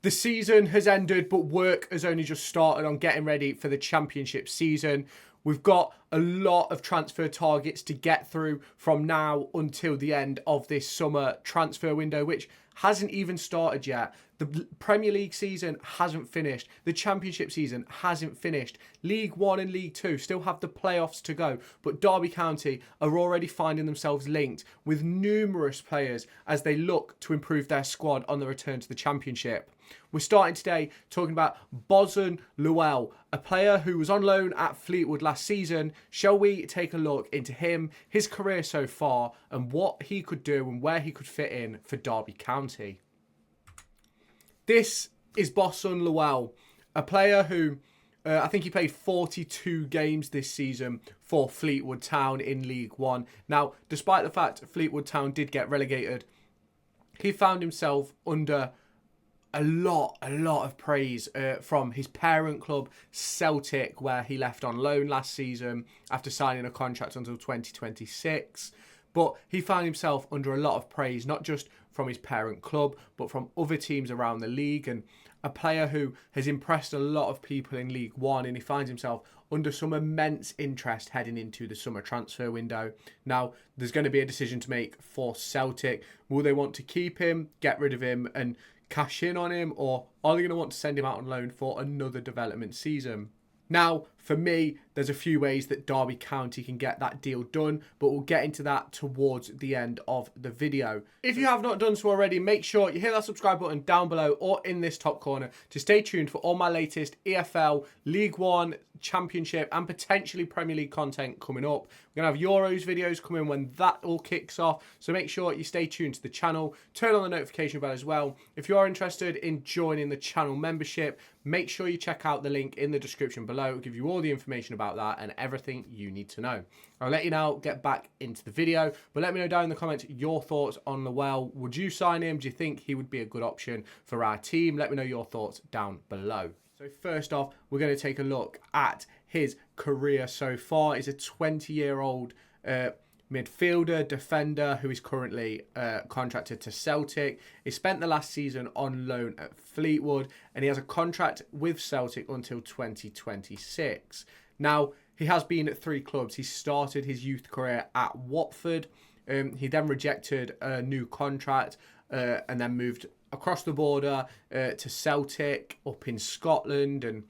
The season has ended, but work has only just started on getting ready for the championship season. We've got a lot of transfer targets to get through from now until the end of this summer transfer window, which hasn't even started yet. The Premier League season hasn't finished. The Championship season hasn't finished. League One and League Two still have the playoffs to go, but Derby County are already finding themselves linked with numerous players as they look to improve their squad on the return to the Championship. We're starting today talking about Bosun Lawal, a player who was on loan at Fleetwood last season. Shall we take a look into him, his career so far, and what he could do and where he could fit in for Derby County? This is Bosun Lawal, a player who I think he played 42 games this season for Fleetwood Town in League One. Now, despite the fact Fleetwood Town did get relegated, he found himself under a lot of praise from his parent club, Celtic, where he left on loan last season after signing a contract until 2026. But he found himself under a lot of praise, not just from his parent club, but from other teams around the league, and a player who has impressed a lot of people in League One, and he finds himself under some immense interest heading into the summer transfer window. Now, there's going to be a decision to make for Celtic. Will they want to keep him, get rid of him, and cash in on him, or are they going to want to send him out on loan for another development season? Now, for me, there's a few ways that Derby County can get that deal done, but we'll get into that towards the end of the video. If you have not done so already, make sure you hit that subscribe button down below or in this top corner to stay tuned for all my latest EFL, League One, Championship and potentially Premier League content coming up. We're going to have Euros videos coming when that all kicks off, so make sure you stay tuned to the channel. Turn on the notification bell as well. If you are interested in joining the channel membership, make sure you check out the link in the description below. It'll give you all the information about that and everything you need to know. I'll let you now get back into the video, but let me know down in the comments your thoughts on Lawal. Would you sign him? Do you think he would be a good option for our team? Let me know your thoughts down below. So first off, we're going to take a look at his career so far. He's a 20-year-old midfielder, defender who is currently contracted to Celtic. He spent the last season on loan at Fleetwood, and he has a contract with Celtic until 2026. Now, he has been at 3 clubs. He started his youth career at Watford. He then rejected a new contract and then moved across the border to Celtic up in Scotland, and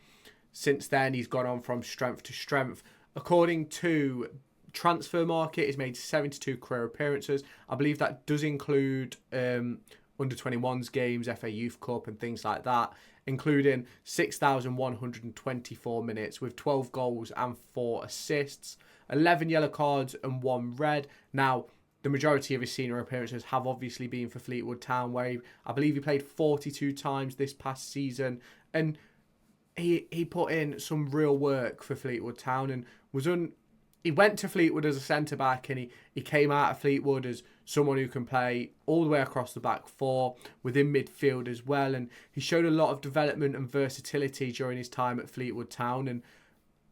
since then he's gone on from strength to strength. According to Transfer Market, he's made 72 career appearances. I believe that does include under 21s games, FA Youth Cup and things like that, including 6,124 minutes with 12 goals and 4 assists, 11 yellow cards and 1 red. Now, the majority of his senior appearances have obviously been for Fleetwood Town, where I believe he played 42 times this past season, and he put in some real work for Fleetwood Town and he went to Fleetwood as a centre-back, and he came out of Fleetwood as someone who can play all the way across the back four, within midfield as well. And he showed a lot of development and versatility during his time at Fleetwood Town. And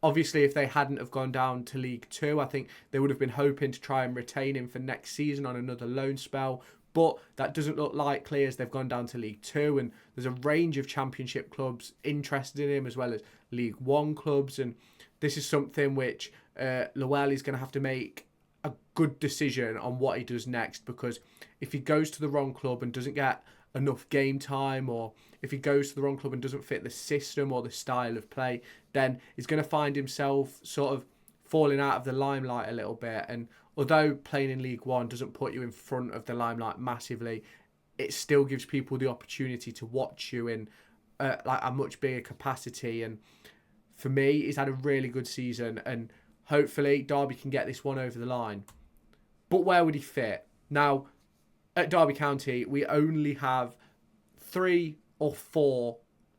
obviously, if they hadn't have gone down to League Two, I think they would have been hoping to try and retain him for next season on another loan spell. But that doesn't look likely as they've gone down to League Two. And there's a range of Championship clubs interested in him, as well as League One clubs. And this is something which Lawal is going to have to make a good decision on what he does next, because if he goes to the wrong club and doesn't get enough game time, or if he goes to the wrong club and doesn't fit the system or the style of play, then he's going to find himself sort of falling out of the limelight a little bit. And although playing in League One doesn't put you in front of the limelight massively, it still gives people the opportunity to watch you in like a much bigger capacity. And for me, he's had a really good season, and hopefully Derby can get this one over the line. But where would he fit? Now, at Derby County, we only have 3 or 4,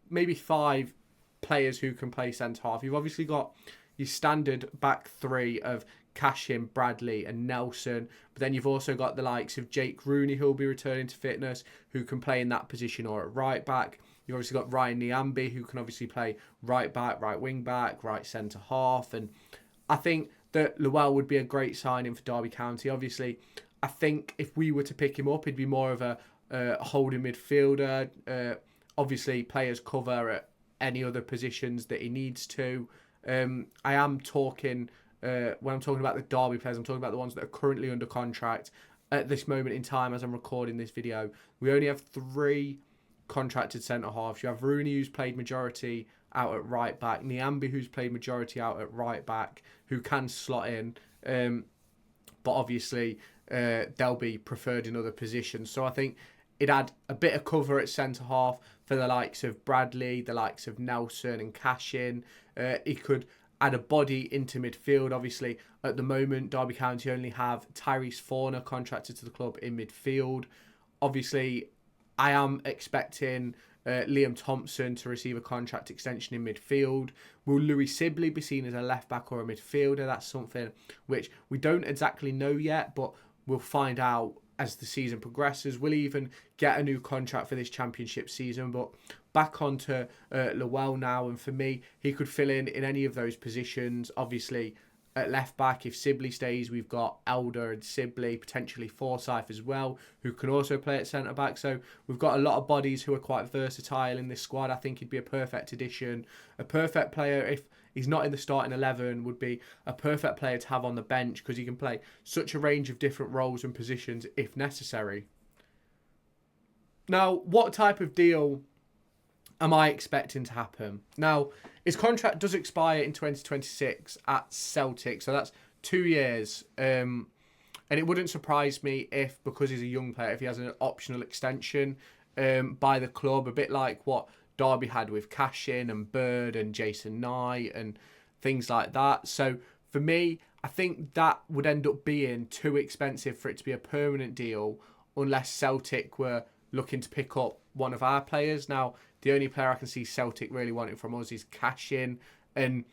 maybe 5 players who can play centre-half. You've obviously got your standard back 3 of Cashin, Bradley and Nelson. But then you've also got the likes of Jake Rooney, who will be returning to fitness, who can play in that position or at right back. You've obviously got Ryan Niambi, who can obviously play right back, right wing back, right centre-half. And I think that Lawal would be a great signing for Derby County. Obviously, I think if we were to pick him up, he'd be more of a holding midfielder. Obviously, players cover at any other positions that he needs to. I am talking, when I'm talking about the Derby players, I'm talking about the ones that are currently under contract at this moment in time as I'm recording this video. We only have 3 contracted centre-halves. You have Rooney, who's played majority out at right back, Niambi, who's played majority out at right back, who can slot in, but obviously they'll be preferred in other positions. So I think it had a bit of cover at centre-half for the likes of Bradley, the likes of Nelson and Cashin. He could add a body into midfield. Obviously, at the moment, Derby County only have Tyrese Forner contracted to the club in midfield. Obviously, I am expecting Liam Thompson to receive a contract extension in midfield. Will Louis Sibley be seen as a left-back or a midfielder? That's something which we don't exactly know yet, but we'll find out as the season progresses. We'll even get a new contract for this championship season. But back onto Lawal now, and for me, he could fill in any of those positions. Obviously, at left back, if Sibley stays, we've got Elder and Sibley, potentially Forsyth as well, who can also play at centre back. So we've got a lot of bodies who are quite versatile in this squad. I think he'd be a perfect addition, a perfect player. If he's not in the starting 11, would be a perfect player to have on the bench because he can play such a range of different roles and positions if necessary. Now, what type of deal am I expecting to happen? Now, his contract does expire in 2026 at Celtic, so that's 2 years. And it wouldn't surprise me if, because he's a young player, if he has an optional extension by the club, a bit like what Derby had with Cashin and Bird and Jason Knight and things like that. So for me, I think that would end up being too expensive for it to be a permanent deal unless Celtic were looking to pick up one of our players. Now, the only player I can see Celtic really wanting from us is Cashin, and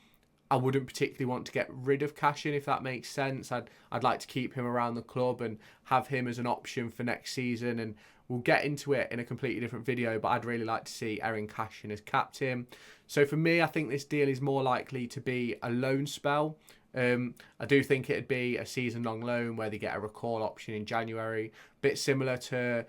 I wouldn't particularly want to get rid of Cashin, if that makes sense. I'd like to keep him around the club and have him as an option for next season, and we'll get into it in a completely different video, but I'd really like to see Erin Cashin as captain. So for me, I think this deal is more likely to be a loan spell. I do think it'd be a season-long loan where they get a recall option in January, bit similar to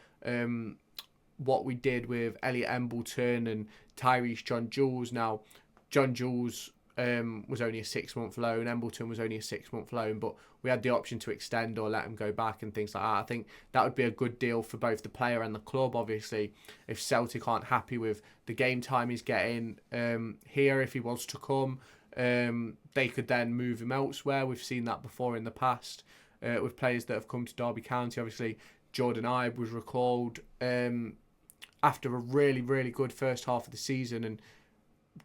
what we did with Elliot Embleton and Tyrese John Jules. Now, John Jules was only a 6-month loan. Embleton was only a 6-month loan, but we had the option to extend or let him go back and things like that. I think that would be a good deal for both the player and the club. Obviously, if Celtic aren't happy with the game time he's getting here, if he was to come, they could then move him elsewhere. We've seen that before in the past with players that have come to Derby County. Obviously, Jordan Ibe was recalled after a really, really good first half of the season, and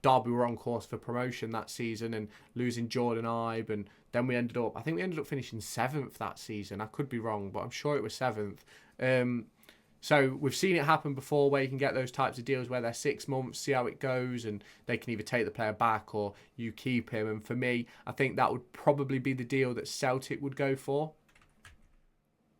Derby were on course for promotion that season and losing Jordan Ibe, and then we ended up finishing 7th that season. I could be wrong, but I'm sure it was 7th. So we've seen it happen before where you can get those types of deals where they're 6 months, see how it goes, and they can either take the player back or you keep him. And for me, I think that would probably be the deal that Celtic would go for.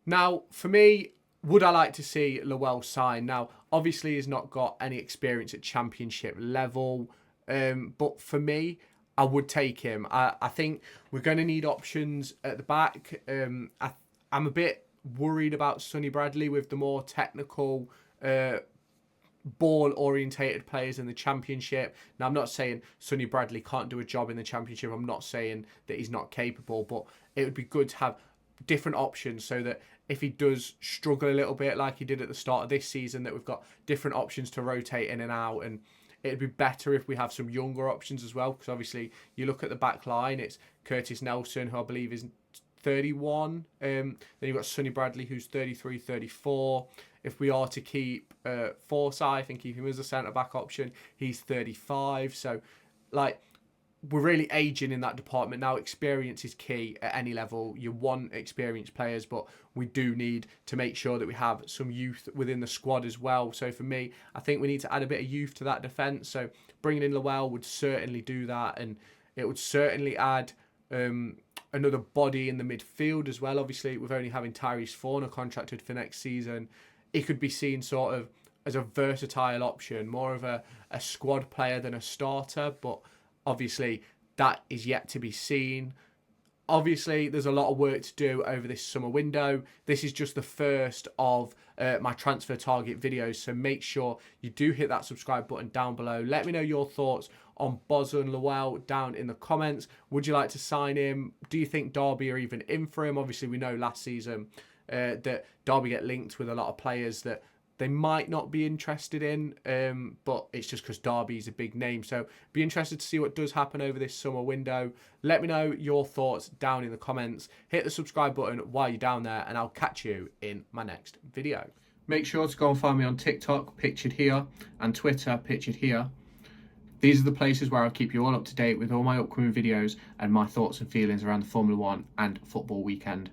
Now, for me, would I like to see Lawal sign? Now, obviously he's not got any experience at championship level, but for me, I would take him. I think we're going to need options at the back. I'm a bit worried about Sonny Bradley with the more technical, ball-orientated players in the championship. Now, I'm not saying Sonny Bradley can't do a job in the championship. I'm not saying that he's not capable, but it would be good to have different options so that if he does struggle a little bit like he did at the start of this season, that we've got different options to rotate in and out. And it'd be better if we have some younger options as well, because obviously you look at the back line, it's Curtis Nelson, who I believe is 31. Then you've got Sonny Bradley, who's 33, 34. If we are to keep Forsyth and keep him as a centre-back option, he's 35. So, like, we're really aging in that department now. Experience is key at any level. You want experienced players, but we do need to make sure that we have some youth within the squad as well. So for me, I think we need to add a bit of youth to that defence. So bringing in Lawal would certainly do that, and it would certainly add another body in the midfield as well. Obviously, with only having Tyrese Forner contracted for next season, he could be seen sort of as a versatile option, more of a squad player than a starter, but obviously, that is yet to be seen. Obviously, there's a lot of work to do over this summer window. This is just the first of my transfer target videos, so make sure you do hit that subscribe button down below. Let me know your thoughts on Bosun Lawal down in the comments. Would you like to sign him? Do you think Derby are even in for him? Obviously, we know last season that Derby get linked with a lot of players that they might not be interested in, but it's just because Derby is a big name. So be interested to see what does happen over this summer window. Let me know your thoughts down in the comments. Hit the subscribe button while you're down there, and I'll catch you in my next video. Make sure to go and find me on TikTok, pictured here, and Twitter, pictured here. These are the places where I'll keep you all up to date with all my upcoming videos and my thoughts and feelings around the Formula 1 and football weekend.